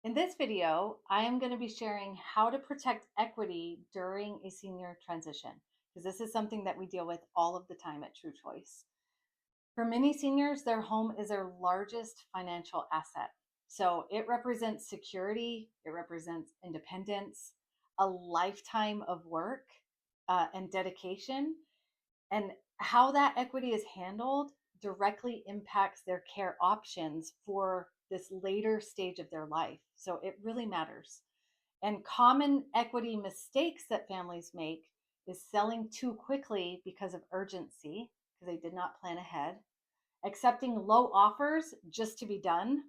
In this video, I am going to be sharing how to protect equity during a senior transition, because this is something that we deal with all of the time at True Choice. For many seniors, their home is their largest financial asset. So it represents security, it represents independence, a lifetime of work and dedication. And how that equity is handled directly impacts their care options for this later stage of their life. So it really matters. And common equity mistakes that families make is selling too quickly because of urgency, because they did not plan ahead, accepting low offers just to be done,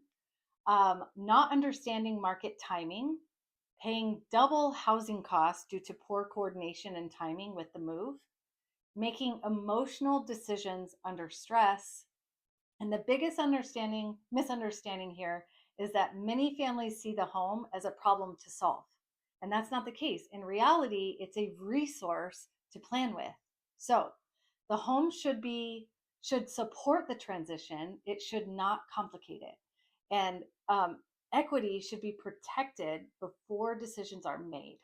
not understanding market timing, paying double housing costs due to poor coordination and timing with the move, making emotional decisions under stress. And the biggest misunderstanding here is that many families see the home as a problem to solve. And that's not the case. In reality, it's a resource to plan with. So the home should support the transition. It should not complicate it. And equity should be protected before decisions are made.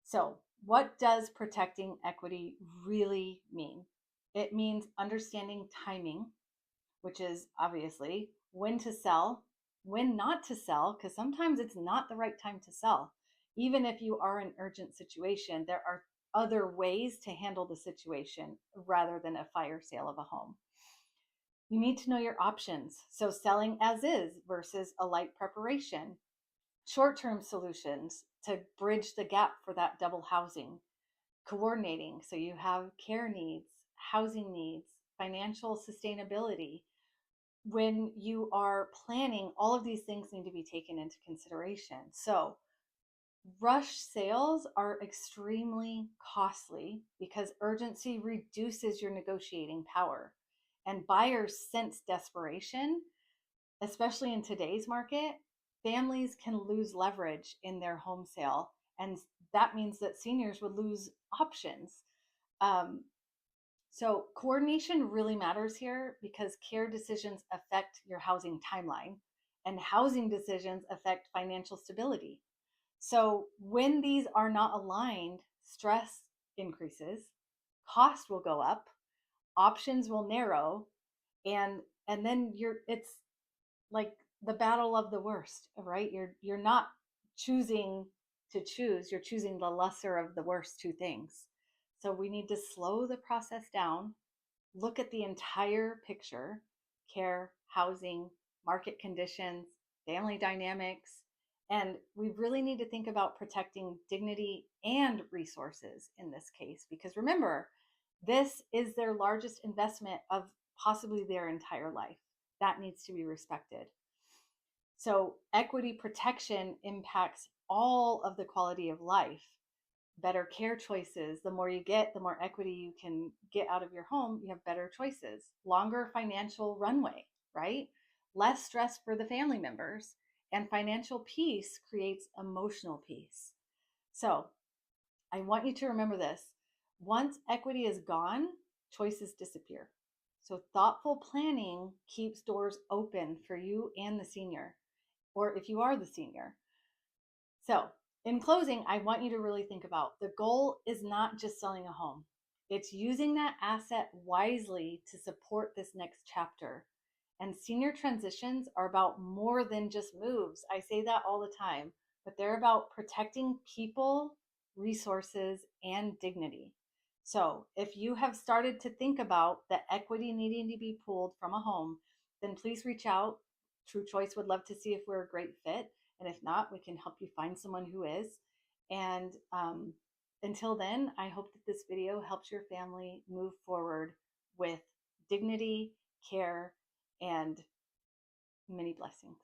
So, what does protecting equity really mean? It means understanding timing, which is obviously when to sell, when not to sell, because sometimes it's not the right time to sell. Even if you are in an urgent situation, there are other ways to handle the situation rather than a fire sale of a home. You need to know your options. So, selling as is versus a light preparation, short-term solutions to bridge the gap for that double housing, coordinating so you have care needs, housing needs, financial sustainability. When you are planning, all of these things need to be taken into consideration. So rush sales are extremely costly because urgency reduces your negotiating power, and buyers sense desperation. Especially in today's market, families can lose leverage in their home sale, and that means that seniors would lose options. Um, so, coordination really matters here because care decisions affect your housing timeline, and housing decisions affect financial stability. So, when these are not aligned, stress increases, cost will go up, options will narrow, and then it's like the battle of the worst, right? You're not choosing to choose, you're choosing the lesser of the worst two things. So we need to slow the process down, look at the entire picture: care, housing, market conditions, family dynamics. And we really need to think about protecting dignity and resources in this case, because remember, this is their largest investment of possibly their entire life. That needs to be respected. So, equity protection impacts all of the quality of life. Better care choices. The more you get, the more equity you can get out of your home. You have better choices, longer financial runway, right? Less stress for the family members. And financial peace creates emotional peace. So, I want you to remember this. Once equity is gone, choices disappear. So, thoughtful planning keeps doors open for you and the senior, or if you are the senior. So, in closing, I want you to really think about the goal is not just selling a home, it's using that asset wisely to support this next chapter. And senior transitions are about more than just moves. I say that all the time, but they're about protecting people, resources, and dignity. So, if you have started to think about the equity needing to be pulled from a home, then please reach out. True Choice would love to see if we're a great fit. And if not, we can help you find someone who is. And until then, I hope that this video helps your family move forward with dignity, care, and many blessings.